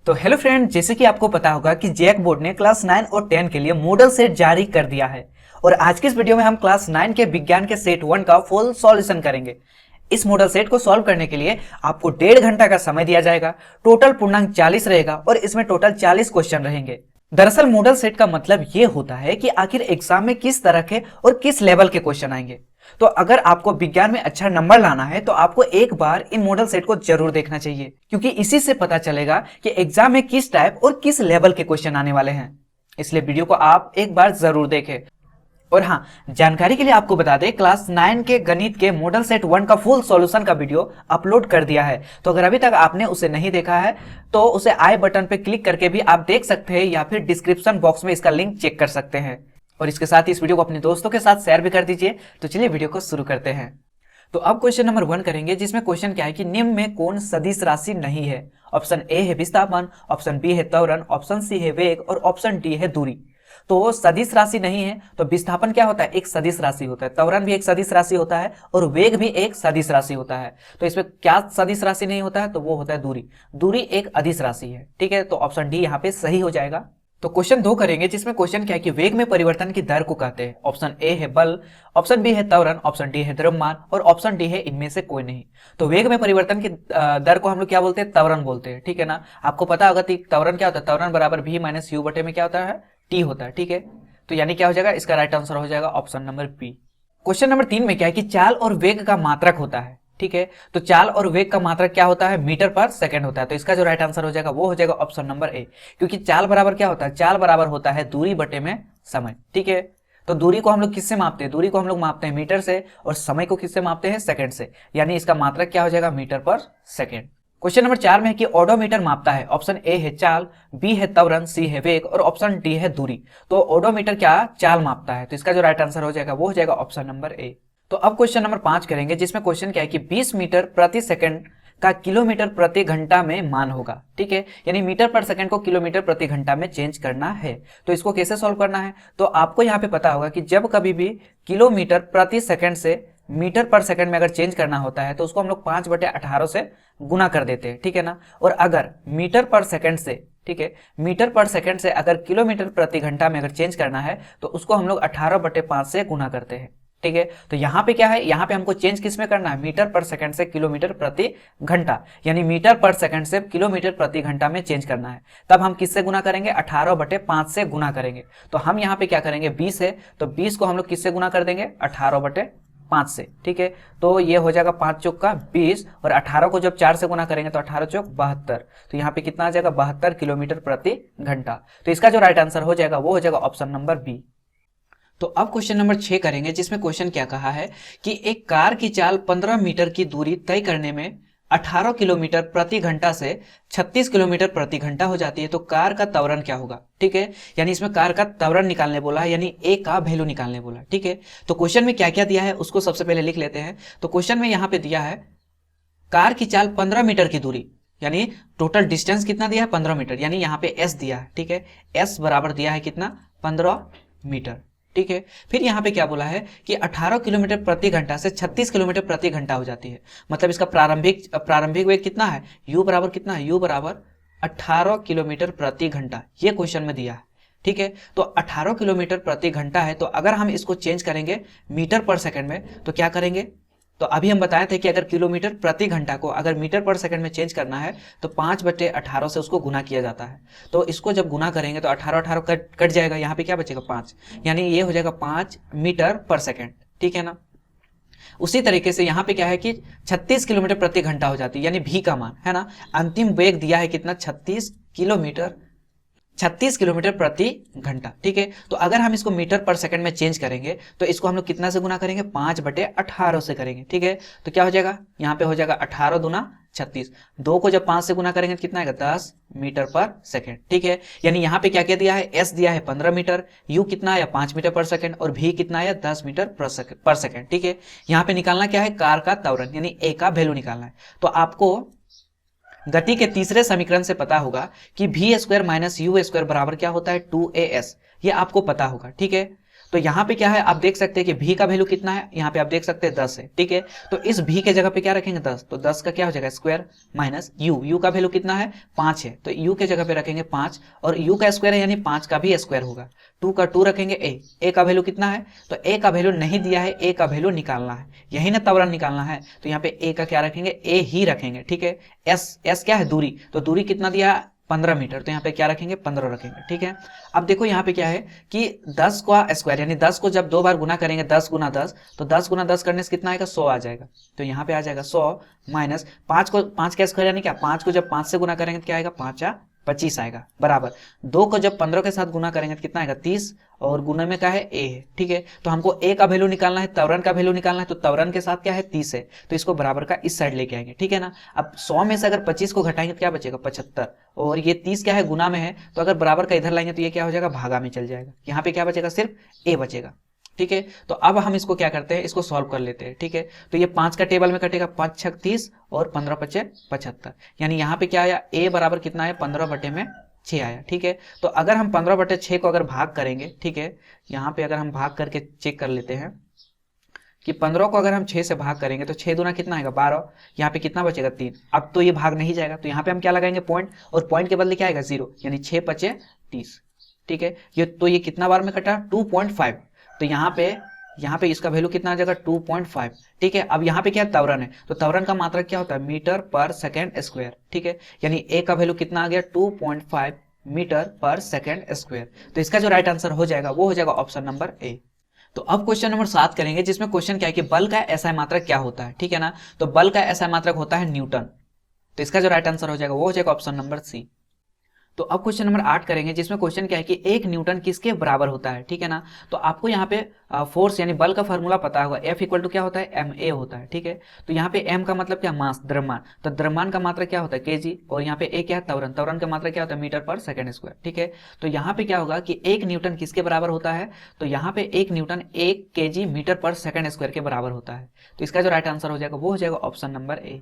तो hello friend, जैसे कि आपको पता होगा कि जैक बोर्ड ने क्लास 9 और 10 के लिए मॉडल सेट जारी कर दिया है। और आज की इस वीडियो में हम क्लास 9 के विज्ञान के सेट 1 का फुल सॉल्यूशन करेंगे। इस मॉडल सेट को सॉल्व करने के लिए आपको 1.5 घंटा का समय दिया जाएगा। टोटल पूर्णांक 40 रहेगा और इसमें टोटल 40 क्वेश्चन रहेंगे। दरअसल मॉडल सेट का मतलब ये होता है कि आखिर एग्जाम में किस तरह के और किस लेवल के क्वेश्चन आएंगे। तो अगर आपको विज्ञान में अच्छा नंबर लाना है तो आपको एक बार इन मॉडल सेट को जरूर देखना चाहिए, क्योंकि इसी से पता चलेगा कि एग्जाम में किस टाइप और किस लेवल के क्वेश्चन आने वाले हैं। इसलिए वीडियो को आप एक बार जरूर देखें। और हाँ, जानकारी के लिए आपको बता दें, क्लास 9 के गणित के मॉडल सेट 1 का फुल सॉल्यूशन का वीडियो अपलोड कर दिया है। तो अगर अभी तक आपने उसे नहीं देखा है तो उसे आई बटन पे क्लिक करके भी आप देख सकते हैं, या फिर डिस्क्रिप्शन बॉक्स में इसका लिंक चेक कर सकते हैं। और इसके साथ ही इस वीडियो को अपने दोस्तों के साथ शेयर भी कर दीजिए। तो चलिए वीडियो को शुरू करते हैं। तो अब क्वेश्चन नंबर 1 करेंगे, जिसमें क्वेश्चन क्या है कि निम्न में कौन सदिश राशि नहीं है। ऑप्शन ए है विस्थापन, ऑप्शन बी है त्वरण, ऑप्शन सी है वेग और ऑप्शन डी है दूरी। तो सदिश राशि नहीं है तो विस्थापन क्या होता है, एक सदिश राशि होता है, त्वरण भी एक सदिश राशि होता है और वेग भी एक सदिश राशि होता है। तो इसमें क्या सदिश राशि नहीं होता है, तो वो होता है दूरी। दूरी एक अदिश राशि है। ठीक है, तो ऑप्शन डी यहाँ पे सही हो जाएगा। तो क्वेश्चन 2 करेंगे, जिसमें क्वेश्चन क्या है कि वेग में परिवर्तन की दर को कहते हैं। ऑप्शन ए है बल, ऑप्शन बी है त्वरण, ऑप्शन डी है द्रव्यमान और ऑप्शन डी है इनमें से कोई नहीं। तो वेग में परिवर्तन की दर को हम लोग क्या बोलते हैं, त्वरण बोलते हैं। ठीक है ना, आपको पता होगा त्वरण क्या होता है, त्वरण बराबर v माइनस यू बटे में क्या होता है, टी होता है। ठीक है, तो यानी क्या हो जाएगा, इसका राइट आंसर हो जाएगा option number B. Question number 3 में क्या है कि चाल और वेग का मात्रक होता है। ठीक है, तो चाल और वेग का मात्रक क्या होता है, मीटर पर सेकंड होता है। तो इसका जो राइट आंसर हो जाएगा वो हो जाएगा ऑप्शन नंबर ए, क्योंकि चाल बराबर क्या होता है, चाल बराबर होता है दूरी बटे में समय। ठीक है, तो दूरी को हम लोग किससे मापते हैं, दूरी को हम लोग मापते हैं मीटर से, और समय को किससे मापते हैं, सेकंड से। यानी इसका मात्रक क्या हो जाएगा, मीटर पर सेकंड। क्वेश्चन नंबर 4 में है कि ओडोमीटर मापता है। ऑप्शन ए है चाल, बी है त्वरण, सी है वेग और ऑप्शन डी है दूरी। तो ओडोमीटर क्या चाल मापता है, तो इसका जो राइट आंसर हो जाएगा वो हो जाएगा ऑप्शन नंबर ए। तो अब क्वेश्चन नंबर 5 करेंगे, जिसमें क्वेश्चन क्या है कि 20 मीटर प्रति सेकंड का किलोमीटर प्रति घंटा में मान होगा। ठीक है, यानी मीटर पर सेकंड को किलोमीटर प्रति घंटा में चेंज करना है। तो इसको कैसे सॉल्व करना है, तो आपको यहाँ पे पता होगा कि जब कभी भी किलोमीटर प्रति सेकंड से मीटर पर सेकंड में अगर चेंज करना होता है तो उसको हम लोग 5/18 से गुना कर देते हैं। ठीक है ना, और अगर मीटर पर सेकंड से, ठीक है, मीटर पर सेकंड से अगर किलोमीटर प्रति घंटा में अगर चेंज करना है तो उसको हम लोग 18/5 से गुना करते हैं। ठीक है, तो यहाँ पे क्या है, यहाँ पे हमको चेंज किस में करना है, मीटर पर सेकंड से किलोमीटर प्रति घंटा, यानी मीटर पर सेकंड से किलोमीटर प्रति घंटा में चेंज करना है। तब हम किससे गुना करेंगे, 18/5 से गुना करेंगे। तो हम यहाँ पे क्या करेंगे, 20 है तो 20 को हम लोग किससे गुना कर देंगे, 18/5 से। ठीक है, तो ये हो जाएगा 5 चौक का 20, और 18 को जब 4 से गुना करेंगे तो 18 चौक 72। तो यहाँ पे कितना आ जाएगा, 72 किलोमीटर प्रति घंटा। तो इसका जो राइट आंसर हो जाएगा वो हो जाएगा ऑप्शन नंबर बी। तो अब क्वेश्चन नंबर 6 करेंगे, जिसमें क्वेश्चन क्या कहा है कि एक कार की चाल 15 मीटर की दूरी तय करने में 18 किलोमीटर प्रति घंटा से 36 किलोमीटर प्रति घंटा हो जाती है, तो कार का त्वरण क्या होगा। ठीक है, यानी इसमें कार का त्वरण निकालने बोला है, यानी ए का वैल्यू निकालने बोला। ठीक है, तो क्वेश्चन में क्या क्या दिया है उसको सबसे पहले लिख लेते हैं। तो क्वेश्चन में यहाँ पे दिया है कार की चाल 15 मीटर की दूरी, यानी टोटल डिस्टेंस कितना दिया है, 15 मीटर, यानी यहाँ पे एस दिया है। ठीक है, एस बराबर दिया है कितना, 15 मीटर। ठीक है, फिर यहाँ पे क्या बोला है कि 18 किलोमीटर प्रति घंटा से 36 किलोमीटर प्रति घंटा हो जाती है। मतलब इसका प्रारंभिक वेग कितना है, u बराबर कितना है, u बराबर 18 किलोमीटर प्रति घंटा, ये क्वेश्चन में दिया है। ठीक है, तो 18 किलोमीटर प्रति घंटा है, तो अगर हम इसको चेंज करेंगे मीटर पर सेकंड में तो क्या करेंगे, तो अभी हम बताए थे कि अगर किलोमीटर प्रति घंटा को अगर मीटर पर सेकंड में चेंज करना है तो 5/18 से उसको गुना किया जाता है। तो इसको जब गुना करेंगे तो 18 कट जाएगा, यहाँ पे क्या बचेगा 5, यानी ये हो जाएगा 5 मीटर पर सेकंड। ठीक है ना, उसी तरीके से यहाँ पे क्या है कि 36 किलोमीटर प्रति घंटा हो जाती है, यानी भी का मान है ना, अंतिम वेग दिया है कितना, 36 किलोमीटर प्रति घंटा। ठीक है, तो अगर हम इसको मीटर पर सेकंड में चेंज करेंगे तो इसको हम लोग कितना से गुना करेंगे, 5/18 से करेंगे। ठीक है, तो क्या हो जाएगा, यहाँ पे हो जाएगा 18 दूना 36, 2 को जब 5 से गुना करेंगे तो कितना आएगा, 10 मीटर पर सेकंड। ठीक है, यानी यहाँ पे क्या क्या दिया है, एस दिया है 15 मीटर, यू कितना आया 5 मीटर पर सेकंड और भी कितना आया 10 मीटर पर सेकंड। ठीक है, यहाँ पे निकालना क्या है, कार का त्वरण, यानी ए का वैल्यू निकालना है। तो आपको गति के तीसरे समीकरण से पता होगा कि v² - u² बराबर क्या होता है, 2as, ये आपको पता होगा। ठीक है, तो यहाँ पे क्या है, आप देख सकते हैं कि v का वैल्यू कितना है, यहाँ पे आप देख सकते हैं 10 है, ठीक है। तो इस v के जगह पे क्या रखेंगे 10, तो 10 का क्या हो जाएगा स्क्वायर माइनस u का वैल्यू कितना है 5 है, तो u के जगह पे रखेंगे 5 और u का स्क्वायर है यानी 5 का भी स्क्वायर होगा। 2 का 2 रखेंगे a का वैल्यू कितना है, तो a का वैल्यू नहीं दिया है, a का वैल्यू निकालना है, यही ना त्वरण निकालना है, तो यहाँ पे a का क्या रखेंगे a ही रखेंगे, ठीक है। s क्या है दूरी, तो दूरी कितना दिया है 15 मीटर, तो यहाँ पे क्या रखेंगे 15 रखेंगे, ठीक है। अब देखो यहाँ पे क्या है कि 10 का स्क्वायर यानी 10 को जब 2 बार गुना करेंगे 10 गुना 10, तो 10 गुना 10 करने से कितना आएगा 100 आ जाएगा, तो यहाँ पे आ जाएगा 100 माइनस 5 को 5 का स्क्वायर यानी क्या 5 को जब 5 से गुना करेंगे तो क्या आएगा 5 या 25 आएगा, बराबर 2 को जब 15 के साथ गुना करेंगे तो कितना आएगा 30 और गुना में क्या है a है, ठीक है। तो हमको a का वैल्यू निकालना है, त्वरण का वैल्यू निकालना है, तो त्वरण के साथ क्या है 30 है, तो इसको बराबर का इस साइड लेके आएंगे, ठीक है ना। अब 100 में से अगर 25 को घटाएंगे तो क्या बचेगा 75 और ये 30 क्या है गुना में है, तो अगर बराबर का इधर लाएंगे तो ये क्या हो जाएगा भागा में चल जाएगा, यहाँ पे क्या बचेगा सिर्फ a बचेगा, ठीक है। तो अब हम इसको क्या करते हैं, इसको सॉल्व कर लेते हैं, ठीक है। तो ये 5 का टेबल में कटेगा 5 छक 30 और 15 पचे 75, यानी यहाँ पे क्या आया a बराबर कितना है 15 बटे में 6 आया, ठीक है। तो अगर हम 15 बटे 6 को अगर भाग करेंगे, ठीक है, यहाँ पे अगर हम भाग करके चेक कर लेते हैं कि 15 को अगर हम 6 से भाग करेंगे तो 6 दूना कितना आएगा 12, यहाँ पे कितना बचेगा 3, अब तो ये भाग नहीं जाएगा, तो यहाँ पे हम क्या लगाएंगे पॉइंट, और पॉइंट के बदले क्या आएगा 0, यानी 6 पचे 30, ठीक है। ये कितना बार में कटा 2.5, तो यहाँ पे इसका वैल्यू कितना आ जाएगा 2.5, ठीक है। अब यहाँ पे क्या त्वरण है, तो त्वरण का मात्रक क्या होता है मीटर पर सेकेंड स्क्वायर, ठीक है, यानी a का वैल्यू कितना आ गया 2.5 मीटर पर सेकेंड स्क्वायर, तो इसका जो राइट आंसर हो जाएगा वो हो जाएगा ऑप्शन नंबर ए। तो अब क्वेश्चन नंबर 7 करेंगे, जिसमें क्वेश्चन क्या है कि बल का एसआई मात्रक क्या होता है, ठीक है ना। तो बल का एसआई मात्रक होता है न्यूटन, तो इसका जो राइट आंसर हो जाएगा वो हो जाएगा ऑप्शन नंबर सी। तो अब क्वेश्चन नंबर 8 करेंगे, जिसमें क्वेश्चन क्या है कि 1 न्यूटन किसके बराबर होता है, ठीक है ना। तो आपको यहाँ पे फोर्स यानी बल का फॉर्मूला पता होगा, F इक्वल टू क्या होता है ma होता है, ठीक है। तो यहाँ पे m का मतलब क्या मास द्रव्यमान, तो द्रव्यमान का मात्रा क्या होता है kg, और यहाँ पे a क्या है त्वरण, त्वरण का मात्रा क्या होता है मीटर पर सेकंड स्क्वायर, ठीक है। तो यहाँ पे क्या होगा कि 1 न्यूटन किसके बराबर होता है, तो यहाँ पे 1 न्यूटन 1 kg मीटर पर सेकंड स्क्वायर के बराबर होता है, तो इसका जो राइट आंसर हो जाएगा वो हो जाएगा ऑप्शन नंबर ए।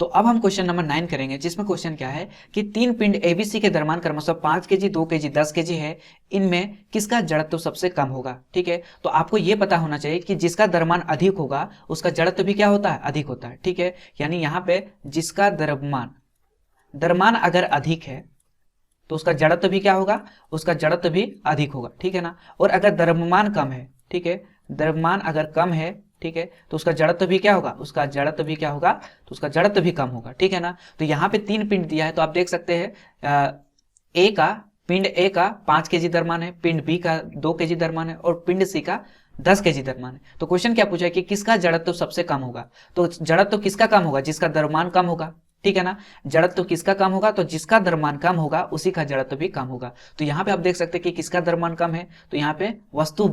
तो अब हम क्वेश्चन नंबर 9 करेंगे, जिसमें क्वेश्चन क्या है कि 3 पिंड एबीसी के द्रव्यमान क्रमशः 5 केजी 2 केजी 10 केजी है, इनमें किसका जड़त्व सबसे कम होगा, ठीक है। तो आपको यह पता होना चाहिए कि जिसका द्रव्यमान अधिक होगा उसका जड़त्व भी क्या होता है अधिक होता है, ठीक है। यानी यहाँ पे जिसका द्रव्यमान अगर अधिक है तो उसका जड़त्व भी क्या होगा, उसका जड़त्व भी अधिक होगा, ठीक है ना। और अगर द्रव्यमान कम है, ठीक है, द्रव्यमान अगर कम है, ठीक है, तो उसका जड़त्व भी क्या होगा, उसका जड़त्व भी क्या होगा, तो उसका जड़त्व भी कम होगा, ठीक है ना। तो यहाँ पे 3 पिंड दिया है, तो आप देख सकते हैं पिंड ए का 5 केजी द्रव्यमान है, पिंड बी का 2 केजी द्रव्यमान है और पिंड सी का 10 केजी द्रव्यमान है। तो क्वेश्चन क्या पूछा है कि किसका जड़त्व सबसे कम होगा, तो जड़त्व किसका कम होगा, जिसका द्रव्यमान कम होगा, ठीक है ना। जड़त्व किसका कम होगा, तो जिसका द्रव्यमान कम होगा उसी का जड़त्व भी कम होगा। तो यहाँ पे आप देख सकते हैं कि किसका द्रव्यमान कम है, तो यहाँ पे वस्तु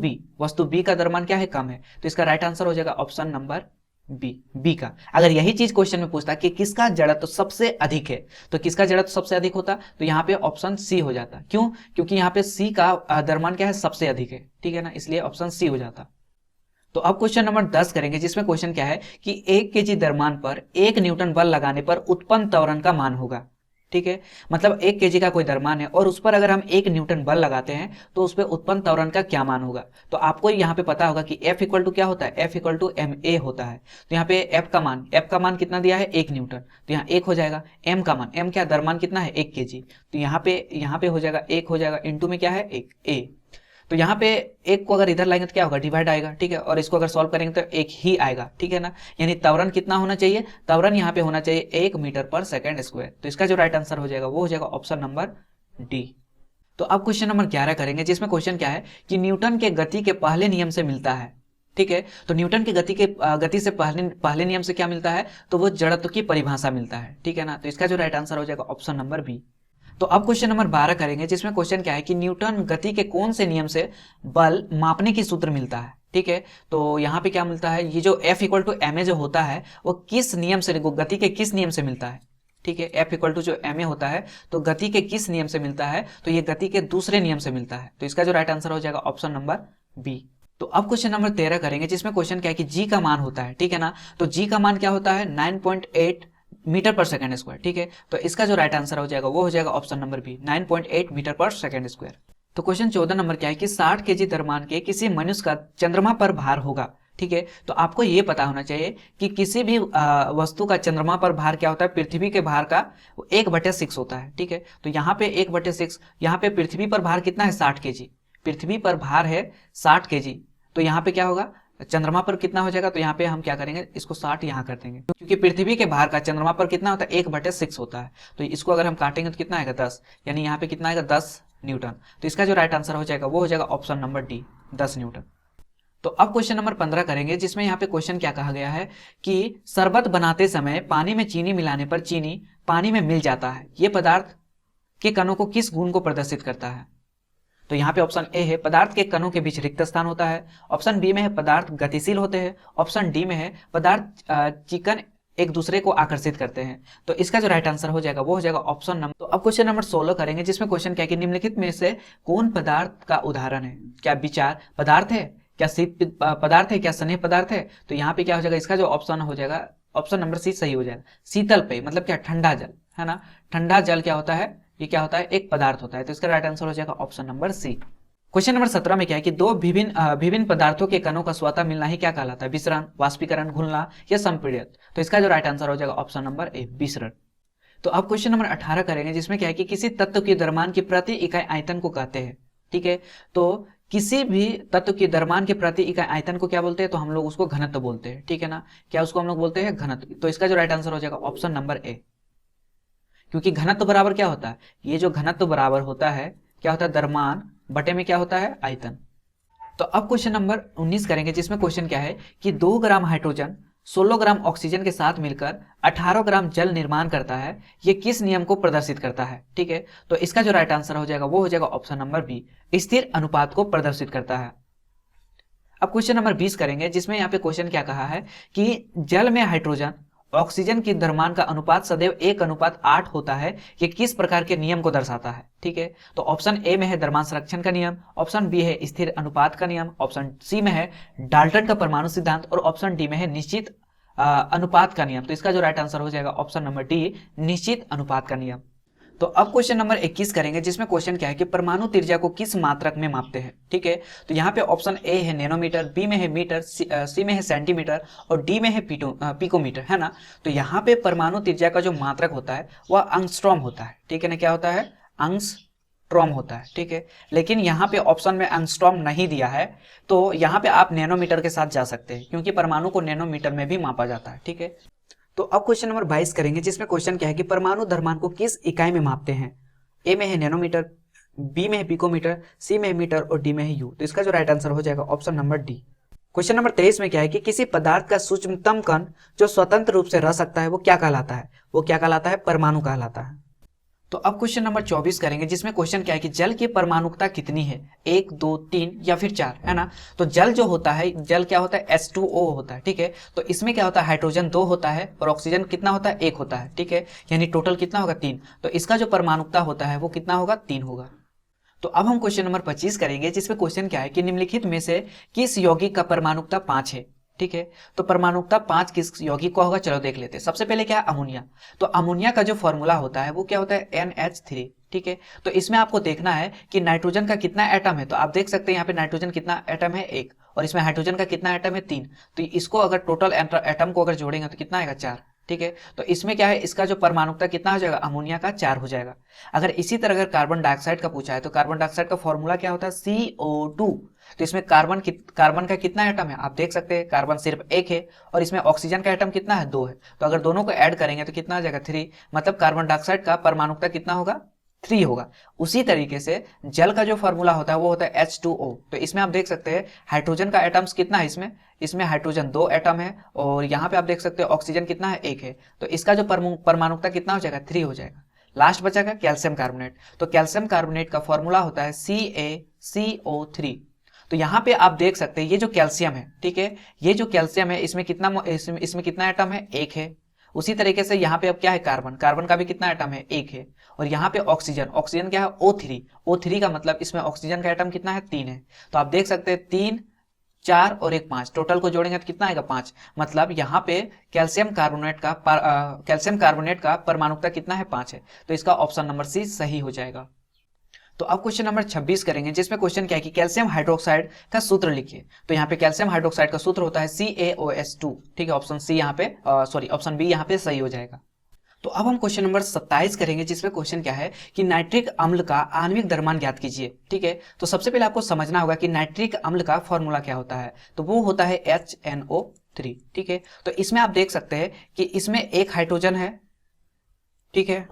बी का द्रव्यमान क्या है कम है, तो इसका राइट आंसर हो जाएगा ऑप्शन नंबर बी का। अगर यही चीज क्वेश्चन में पूछता कि किसका जड़त्व सबसे अधिक है, तो किसका जड़त्व सबसे अधिक होता, तो यहाँ पे ऑप्शन सी हो जाता, क्यों, क्योंकि यहाँ पे सी का द्रव्यमान क्या है सबसे अधिक है, ठीक है ना, इसलिए ऑप्शन सी हो जाता। तो अब क्वेश्चन नंबर 10 करेंगे, जिसमें क्वेश्चन क्या है कि 1 केजी द्रव्यमान पर 1 न्यूटन बल लगाने पर उत्पन्न त्वरण का मान होगा, ठीक है। मतलब 1 केजी का कोई द्रव्यमान है और उस पर अगर हम 1 न्यूटन बल लगाते हैं तो उस पर उत्पन्न त्वरण का क्या मान होगा। तो आपको यहाँ पे पता होगा कि F इक्वल टू क्या होता है, F इक्वल टू ma होता है। तो यहाँ पे F का मान कितना दिया है 1 न्यूटन, तो यहाँ 1 हो जाएगा। m का मान, m क्या द्रव्यमान कितना है 1 केजी, तो यहाँ पे हो जाएगा 1 हो जाएगा, इंटू में क्या है 1 a। तो यहाँ पे 1 को अगर इधर लाएंगे तो क्या होगा डिवाइड आएगा, ठीक है, और इसको अगर सॉल्व करेंगे तो 1 ही आएगा, ठीक है ना। यानी त्वरण कितना होना चाहिए, त्वरण यहाँ पे होना चाहिए 1 मीटर पर सेकंड स्क्वायर, तो इसका जो राइट आंसर हो जाएगा वो हो जाएगा ऑप्शन नंबर डी। तो अब क्वेश्चन नंबर 11 करेंगे, जिसमें क्वेश्चन क्या है कि न्यूटन के गति के पहले नियम से मिलता है, ठीक है। तो न्यूटन की गति से पहले नियम से क्या मिलता है, तो वो जड़त्व की परिभाषा मिलता है, ठीक है ना। तो इसका जो राइट आंसर हो जाएगा ऑप्शन नंबर बी। तो अब क्वेश्चन नंबर 12 करेंगे, जिसमें क्वेश्चन क्या है कि न्यूटन गति के कौन से नियम से बल मापने की सूत्र मिलता है, ठीक है। तो यहाँ पे क्या मिलता है, ये जो F इक्वल टू ma जो होता है वो किस नियम से, गति के किस नियम से मिलता है, ठीक है। F इक्वल टू जो ma होता है तो गति के किस नियम से मिलता है, तो ये गति के दूसरे नियम से मिलता है, तो इसका जो राइट आंसर हो जाएगा ऑप्शन नंबर बी। तो अब क्वेश्चन नंबर 13 करेंगे, जिसमें क्वेश्चन क्या है कि g का मान होता है, ठीक है ना। तो g का मान क्या होता है 9.8 मीटर पर सेकंड स्क्वायर, ठीक है। तो इसका जो राइट आंसर हो जाएगा वो हो जाएगा ऑप्शन नंबर बी 9.8 मीटर पर सेकंड स्क्वायर। तो क्वेश्चन 14 नंबर क्या है कि 60 केजी द्रव्यमान के किसी मनुष्य का चंद्रमा पर भार होगा। ठीक है, तो आपको ये पता होना चाहिए कि किसी भी वस्तु का चंद्रमा पर भार क्या होता है, पृथ्वी के भार का 1/6 होता है। ठीक है, तो यहाँ पे 1/6, यहाँ पे पृथ्वी पर भार कितना है, 60 केजी। पृथ्वी पर भार है 60 केजी, तो यहाँ पे क्या होगा, चंद्रमा पर कितना हो जाएगा, तो यहाँ पे हम क्या करेंगे, इसको 60 यहाँ कर देंगे, क्योंकि पृथ्वी के भार का चंद्रमा पर कितना होता है, 1/6 होता है। तो इसको अगर हम काटेंगे तो कितना आएगा, 10, यानी यहाँ पे कितना आएगा, 10 न्यूटन। तो इसका जो राइट आंसर हो जाएगा वो हो जाएगा ऑप्शन नंबर डी, 10 न्यूटन। तो अब क्वेश्चन नंबर 15 करेंगे, जिसमें यहाँ पे क्वेश्चन क्या कहा गया है कि शरबत बनाते समय पानी में चीनी मिलाने पर चीनी पानी में मिल जाता है, ये पदार्थ के कणों को किस गुण को प्रदर्शित करता है। तो यहाँ पे ऑप्शन ए है पदार्थ के कणों के बीच रिक्त स्थान होता है, ऑप्शन बी में है पदार्थ गतिशील होते हैं, ऑप्शन डी में है पदार्थ चिकन एक दूसरे को आकर्षित करते हैं। तो इसका जो राइट आंसर हो जाएगा वो हो जाएगा ऑप्शन नंबर। तो अब क्वेश्चन नंबर 16 करेंगे, जिसमें क्वेश्चन क्या है कि निम्नलिखित में से कौन पदार्थ का उदाहरण है, क्या विचार पदार्थ है, क्या शीत पदार्थ है, क्या स्नेह पदार्थ है। तो यहाँ पे क्या हो जाएगा, इसका जो ऑप्शन हो जाएगा ऑप्शन नंबर सी सही हो जाएगा। शीतल पेय मतलब क्या, ठंडा जल, है ना। ठंडा जल क्या होता है, ये क्या होता है, एक पदार्थ होता है। तो इसका राइट आंसर हो जाएगा option number C. Question number 17 में क्या है कि दो विभिन्न पदार्थों के कणों का स्वतः मिलना ही क्या कहलाता है, विसरण, वाष्पीकरण, घुलना या संपीड़न। तो इसका जो राइट आंसर हो जाएगा ऑप्शन नंबर ए, विसरण। तो अब क्वेश्चन नंबर 18 करेंगे, जिसमें क्या है कि किसी तत्व के द्रव्यमान की प्रति इकाई आयतन को कहते हैं। ठीक है, तो किसी भी तत्व के द्रव्यमान के प्रति इकाई आयतन को क्या बोलते हैं, तो हम लोग उसको घनत्व बोलते हैं। ठीक है ना, क्या उसको हम लोग बोलते हैं, घनत्व। तो इसका जो राइट आंसर हो जाएगा ऑप्शन नंबर ए, क्योंकि घनत्व बराबर क्या होता है, ये जो घनत्व बराबर होता है क्या होता है, द्रव्यमान बटे में क्या होता है, आयतन। तो अब क्वेश्चन नंबर 19 करेंगे, जिसमें क्वेश्चन क्या है कि 2 ग्राम हाइड्रोजन 16 ग्राम ऑक्सीजन के साथ मिलकर 18 ग्राम जल निर्माण करता है, ये किस नियम को प्रदर्शित करता है। ठीक है, तो इसका जो राइट आंसर हो जाएगा वो हो जाएगा ऑप्शन नंबर बी, स्थिर अनुपात को प्रदर्शित करता है। अब क्वेश्चन नंबर 20 करेंगे, जिसमें यहाँ पे क्वेश्चन क्या कहा है कि जल में हाइड्रोजन ऑक्सीजन की द्रव्यमान का अनुपात सदैव 1:8 होता है, ये किस प्रकार के नियम को दर्शाता है। ठीक है, तो ऑप्शन ए में है द्रव्यमान संरक्षण का नियम, ऑप्शन बी है स्थिर अनुपात का नियम, ऑप्शन सी में है डाल्टन का परमाणु सिद्धांत और ऑप्शन डी में है निश्चित अनुपात का नियम। तो इसका जो राइट आंसर हो जाएगा ऑप्शन नंबर डी, निश्चित अनुपात का नियम। तो अब क्वेश्चन नंबर 21 करेंगे, जिसमें क्वेश्चन क्या है कि परमाणु त्रिज्या को किस मात्रक में मापते हैं। ठीक है, तो यहाँ पे ऑप्शन ए है नैनोमीटर, बी में है मीटर, सी में है सेंटीमीटर और डी में है पिकोमीटर, है ना। तो यहाँ पे परमाणु त्रिज्या का जो मात्रक होता है वह एंगस्ट्रॉम होता है। ठीक है ना, क्या होता है, एंगस्ट्रॉम होता है। ठीक है, लेकिन यहाँ पे ऑप्शन में एंगस्ट्रॉम नहीं दिया है, तो यहाँ पे आप नैनोमीटर के साथ जा सकते हैं, क्योंकि परमाणु को नैनोमीटर में भी मापा जाता है। ठीक है, तो अब क्वेश्चन नंबर 22 करेंगे, जिसमें क्वेश्चन क्या है कि परमाणु द्रव्यमान को किस इकाई में मापते हैं। ए में है नैनोमीटर, बी में है पिकोमीटर, सी में है मीटर और डी में है यू। तो इसका जो राइट आंसर हो जाएगा option number D. Question number 23 में क्या है कि किसी पदार्थ का सूक्ष्मतम कण जो स्वतंत्र रूप से रह सकता है वो क्या कहलाता है, वो क्या कहलाता है, परमाणु कहलाता है। तो अब क्वेश्चन नंबर 24 करेंगे, जिसमें क्वेश्चन क्या है कि जल की परमाणुकता कितनी है, 1, 2, 3 या फिर 4, है ना। तो जल जो होता है, जल क्या होता है, H2O होता है। ठीक है, तो इसमें क्या होता है, हाइड्रोजन 2 होता है और ऑक्सीजन कितना होता है, 1 होता है। ठीक है, यानी टोटल कितना होगा, 3। तो इसका जो परमाणुकता होता है वो कितना होगा, 3 होगा। तो अब हम क्वेश्चन नंबर 25 करेंगे, जिसमें क्वेश्चन क्या है कि निम्नलिखित में से किस यौगिक का परमाणुकता 5 है। ठीक है, तो परमाणुकता 5 किस यौगिक का होगा, चलो देख लेते हैं। सबसे पहले क्या है, अमोनिया। तो अमोनिया का जो फॉर्मूला होता है वो क्या होता है, NH3। ठीक है, तो इसमें आपको देखना है कि नाइट्रोजन का कितना एटम है। तो आप देख सकते हैं यहाँ पे नाइट्रोजन कितना एटम है, 1, और इसमें हाइड्रोजन का कितना एटम है, 3। तो इसको अगर टोटल एटम को अगर जोड़ेंगे तो कितना आएगा, 4। ठीक है, तो इसमें क्या है, इसका जो परमाणुकता कितना हो जाएगा, अमोनिया का 4 हो जाएगा। अगर इसी तरह अगर कार्बन डाइऑक्साइड का पूछा है, तो कार्बन डाइऑक्साइड का फॉर्मूला क्या होता है, CO2। तो इसमें कार्बन का कितना एटम है, आप देख सकते हैं कार्बन सिर्फ 1 है और इसमें ऑक्सीजन का एटम कितना है, 2 है। तो अगर दोनों को ऐड करेंगे तो कितना आ जाएगा, 3। मतलब कार्बन डाइऑक्साइड का परमाणुकता कितना होगा, 3 होगा। उसी तरीके से जल का जो फॉर्मूला होता है वो होता है H2O। तो इसमें आप देख सकते हैं हाइड्रोजन का एटम्स कितना है, इसमें हाइड्रोजन 2 एटम है और यहाँ पे आप देख सकते हैं ऑक्सीजन कितना है, 1 है। तो इसका जो परमाणुकता कितना हो जाएगा, 3 हो जाएगा। लास्ट बचा कैल्शियम कार्बोनेट। तो कैल्शियम कार्बोनेट का फॉर्मूला होता है CaCO3। तो यहाँ पे आप देख सकते हैं ये जो कैल्शियम है, ठीक है, ये जो कैल्शियम है इसमें कितना एटम है, 1 है। उसी तरीके से यहाँ पे अब क्या है, कार्बन का भी कितना एटम है, 1 है। और यहाँ पे ऑक्सीजन क्या है, O3 का मतलब इसमें ऑक्सीजन का एटम कितना है, 3 है। तो आप देख सकते हैं 3, 4 और 1 5, टोटल को जोड़ेंगे तो कितना आएगा, 5। मतलब यहाँ पे कैल्शियम कार्बोनेट का परमाणुकता कितना है, 5 है। तो इसका ऑप्शन नंबर सी सही हो जाएगा। तो अब क्वेश्चन नंबर 26 करेंगे, जिसमें क्वेश्चन क्या है कि कैल्शियम हाइड्रोक्साइड का सूत्र लिखिए। तो यहाँ पे कैल्शियम हाइड्रोक्साइड का सूत्र होता है CaOH2। ठीक है, ऑप्शन सी यहाँ पे ऑप्शन बी यहाँ पे सही हो जाएगा। तो अब हम क्वेश्चन नंबर 27 करेंगे, जिसमें क्वेश्चन क्या है कि नाइट्रिक अम्ल का आणविक द्रव्यमान ज्ञात कीजिए। ठीक है, तो सबसे पहले आपको समझना होगा कि नाइट्रिक अम्ल का फॉर्मूला क्या होता है। तो वो होता है HNO3। ठीक है, तो इसमें आप देख सकते हैं कि इसमें एक हाइड्रोजन है। ठीक है,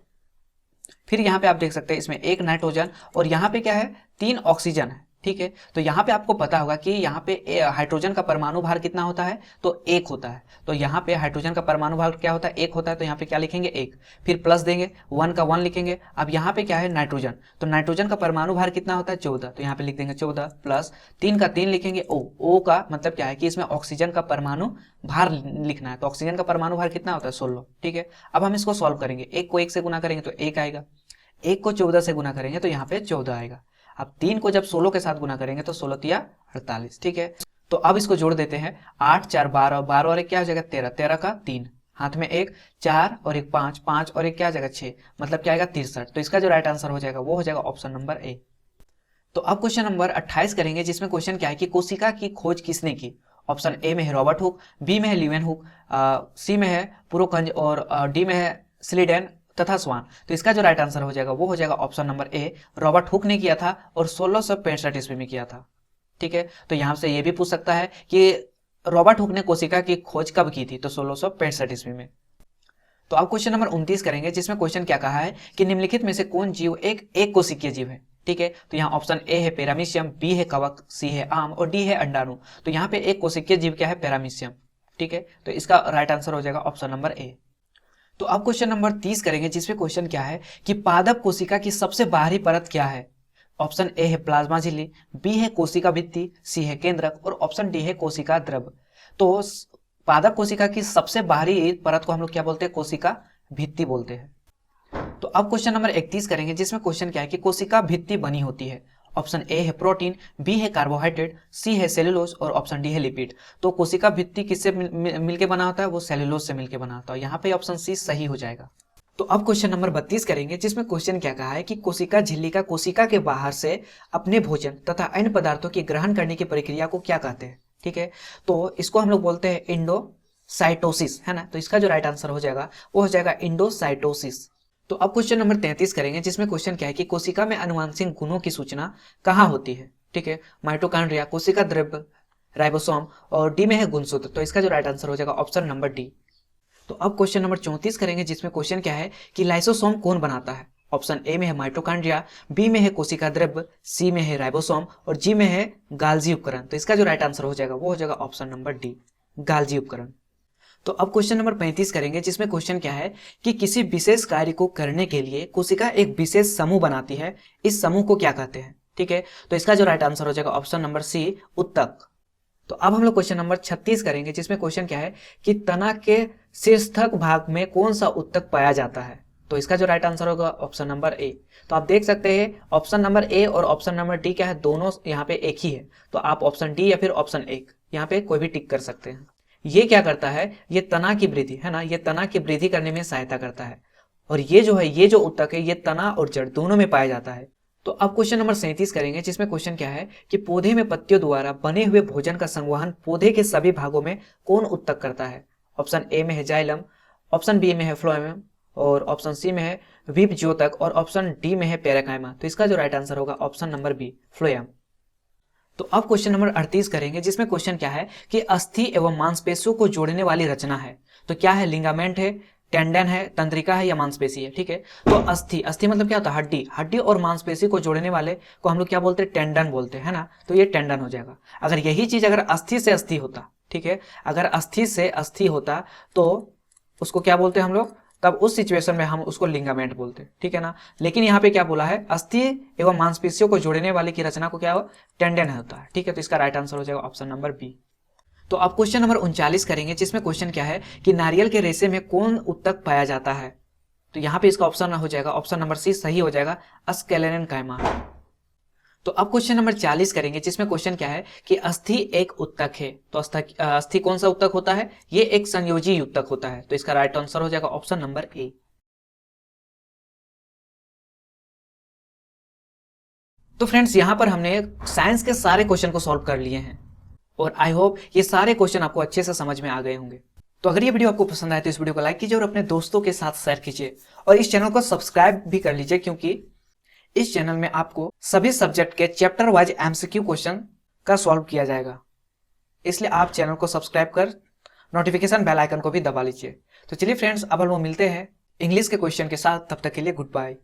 फिर यहाँ पे आप देख सकते हैं इसमें एक नाइट्रोजन और यहाँ पे क्या है, 3 ऑक्सीजन है। ठीक है, तो यहाँ पे आपको पता होगा कि यहाँ पे हाइड्रोजन का परमाणु भार कितना होता है, तो 1 होता है। तो यहाँ पे हाइड्रोजन का परमाणु भार क्या होता है, 1 होता है। तो यहाँ पे क्या लिखेंगे, 1, फिर प्लस देंगे, 1 का 1 लिखेंगे। अब यहाँ पे क्या है, नाइट्रोजन, तो नाइट्रोजन का परमाणु भार कितना होता है, 14। तो यहाँ पे लिख देंगे 14 प्लस 3 का 3 लिखेंगे। ओ का मतलब क्या है कि इसमें ऑक्सीजन का परमाणु भार लिखना है। तो ऑक्सीजन का परमाणु भार कितना होता है, 16। ठीक है, अब हम इसको सॉल्व करेंगे। 1 को 1 से गुना करेंगे तो 1 आएगा, 1 को 14 से गुना करेंगे तो यहाँ पे 14 आएगा। अब 3 को जब 16 के साथ गुना करेंगे तो 16 तिया 48। ठीक है, तो अब इसको जोड़ देते हैं। 8 4 12, 12 और 1 क्या हो जाएगा, 13, 13 का 3, हाथ में 1, 4 और 1 5, 5 और 1 क्या आ जाएगा, 6, मतलब क्या आएगा 63। तो इसका जो राइट आंसर हो जाएगा वो हो जाएगा ऑप्शन नंबर ए। तो अब क्वेश्चन नंबर 28 करेंगे, जिसमें क्वेश्चन क्या है कि कोशिका की खोज किसने की। ऑप्शन ए में है रॉबर्ट हुक, बी में है लीवेन हुक, सी में है पुरोखंज और डी में है स्लीडेन तथा स्वान। तो इसका जो राइट आंसर हो जाएगा वो हो जाएगा option number A, Robert Hooke ने किया था और 1665 ईस्वी में किया था। ठीक है, तो यहां से ये भी पूछ सकता है कि रॉबर्ट हुक ने कोशिका की खोज कब की थी, तो 1665 ईस्वी में। तो अब क्वेश्चन नंबर 29 करेंगे, जिसमें क्वेश्चन क्या कहा है कि निम्नलिखित में से कौन जीव एक कोशिकीय जीव है। ठीक है, तो यहाँ ऑप्शन ए है पैरामीशियम, बी है कवक, सी है आम और डी है अंडाणु। तो यहाँ पे एक कोशिकीय जीव क्या है, पैरामीशियम। ठीक है, तो इसका राइट आंसर हो जाएगा ऑप्शन नंबर ए। तो अब क्वेश्चन नंबर 30 करेंगे, जिसमें क्वेश्चन क्या है कि पादप कोशिका की सबसे बाहरी परत क्या है। ऑप्शन ए है प्लाज्मा झिल्ली, बी है कोशिका भित्ति, सी है केंद्रक और ऑप्शन डी है कोशिका द्रव। तो पादप कोशिका की सबसे बाहरी परत को हम लोग क्या बोलते हैं, कोशिका भित्ति बोलते हैं। तो अब क्वेश्चन नंबर 31 करेंगे, जिसमें क्वेश्चन क्या है कि कोशिका भित्ति बनी होती है। ऑप्शन ए है प्रोटीन, बी है कार्बोहाइड्रेट, सी है सेलुलोज और ऑप्शन डी है लिपिड। तो कोशिका भित्ति किससे मिलके बना होता है, वो सेलुलोज से मिलके बना होता है। यहाँ पे ऑप्शन सी सही हो जाएगा। तो अब क्वेश्चन नंबर 32 करेंगे, जिसमें क्वेश्चन क्या कहा है कि कोशिका झिल्ली का कोशिका के बाहर से अपने भोजन तथा अन्य पदार्थों की ग्रहण करने की प्रक्रिया को क्या कहते हैं। ठीक है, तो इसको हम लोग बोलते हैं इंडोसाइटोसिस, है ना। तो इसका जो राइट आंसर हो जाएगा वो हो जाएगा इंडोसाइटोसिस। तो अब क्वेश्चन नंबर 33 करेंगे, जिसमें क्वेश्चन क्या है कि कोशिका में आनुवंशिक गुणों की सूचना कहाँ होती है। ठीक है, माइटोकॉन्ड्रिया, कोशिका द्रव्य, राइबोसोम और डी में है गुणसूत्र। तो इसका जो राइट आंसर हो जाएगा ऑप्शन नंबर डी। तो अब क्वेश्चन नंबर 34 करेंगे, जिसमें क्वेश्चन क्या है कि लाइसोसोम कौन बनाता है। ऑप्शन ए में है माइटोकॉन्ड्रिया, बी में है कोशिका द्रव्य, सी में है राइबोसोम और जी में है गाल्जी उपकरण। तो इसका जो राइट आंसर हो जाएगा वो हो जाएगा ऑप्शन नंबर डी, गाल्जी उपकरण। तो अब क्वेश्चन नंबर 35 करेंगे, जिसमें क्वेश्चन क्या है कि किसी विशेष कार्य को करने के लिए कोशिका एक विशेष समूह बनाती है। इस समूह को क्या कहते हैं। ठीक है, तो इसका जो राइट आंसर हो जाएगा ऑप्शन नंबर सी, उत्तक। तो अब हम लोग क्वेश्चन नंबर 36 करेंगे, जिसमें क्वेश्चन क्या है कि तना के शीर्षक भाग में कौन सा उत्तक पाया जाता है। तो इसका जो राइट आंसर होगा ऑप्शन नंबर ए। तो आप देख सकते हैं ऑप्शन नंबर ए और ऑप्शन नंबर डी क्या है, दोनों यहाँ पे एक ही है। तो आप ऑप्शन डी या फिर ऑप्शन ए यहाँ पे कोई भी टिक कर सकते हैं। ये क्या करता है, ये तना की वृद्धि, है ना, ये तना की वृद्धि करने में सहायता करता है। और ये जो है, ये जो उत्तक है, ये तना और जड़ दोनों में पाया जाता है। तो अब क्वेश्चन नंबर 37 करेंगे, जिसमें क्वेश्चन क्या है कि पौधे में पत्तियों द्वारा बने हुए भोजन का संवहन पौधे के सभी भागों में कौन उत्तक करता है। ऑप्शन ए में है जाइलम, ऑप्शन बी में है फ्लोएम और ऑप्शन सी में है वीप ज्योतक और ऑप्शन डी में है पैराकाइमा। तो इसका जो राइट आंसर होगा ऑप्शन नंबर बी, फ्लोएम। तो अब क्वेश्चन नंबर 38 करेंगे, जिसमें क्वेश्चन क्या है कि अस्थि एवं मांसपेशियों को जोड़ने वाली रचना है। तो क्या है, लिगामेंट है, टेंडन है, तंत्रिका है या मांसपेशी है। ठीक है, तो अस्थि, अस्थि मतलब क्या होता है, हड्डी, हड्डी और मांसपेशी को जोड़ने वाले को हम लोग क्या बोलते हैं, टेंडन बोलते हैं, है ना। तो ये टेंडन हो जाएगा। अगर यही चीज अगर अस्थि से अस्थि होता, ठीक है, अगर अस्थि से अस्थि होता तो उसको क्या बोलते हैं हम लोग, तब उस सिचुएशन में हम उसको लिगामेंट बोलते हैं। ठीक है ना, लेकिन यहाँ पे क्या बोला है, अस्थि एवं मांसपेशियों को जोड़ने वाले की रचना को क्या हो, टेंडन होता है। ठीक है, तो इसका राइट आंसर हो जाएगा ऑप्शन नंबर बी। तो अब क्वेश्चन नंबर 39 करेंगे, जिसमें क्वेश्चन क्या है कि नारियल के रेशे में कौन उत्तक पाया जाता है। तो यहाँ पे इसका ऑप्शन हो जाएगा ऑप्शन नंबर सी सही हो जाएगा, स्क्लेरेनकाइमा। तो अब क्वेश्चन नंबर 40 करेंगे, जिसमें क्वेश्चन क्या है कि अस्थि एक उत्तक है। तो अस्थि कौन सा उत्तक होता है, ये एक संयोजी उत्तक होता है। तो इसका राइट आंसर हो जाएगा ऑप्शन नंबर ए। तो फ्रेंड्स यहाँ पर हमने साइंस के सारे क्वेश्चन को सॉल्व कर लिए हैं और आई होप ये सारे क्वेश्चन आपको अच्छे से समझ में आ गए होंगे। तो अगर ये वीडियो आपको पसंद आए तो इस वीडियो को लाइक कीजिए और अपने दोस्तों के साथ शेयर कीजिए और इस चैनल को सब्सक्राइब भी कर लीजिए, क्योंकि इस चैनल में आपको सभी सब्जेक्ट के चैप्टर वाइज एमसीक्यू क्वेश्चन का सॉल्व किया जाएगा। इसलिए आप चैनल को सब्सक्राइब कर नोटिफिकेशन बेल आइकन को भी दबा लीजिए। तो चलिए फ्रेंड्स, अब हम मिलते हैं इंग्लिश के क्वेश्चन के साथ। तब तक के लिए गुड बाय।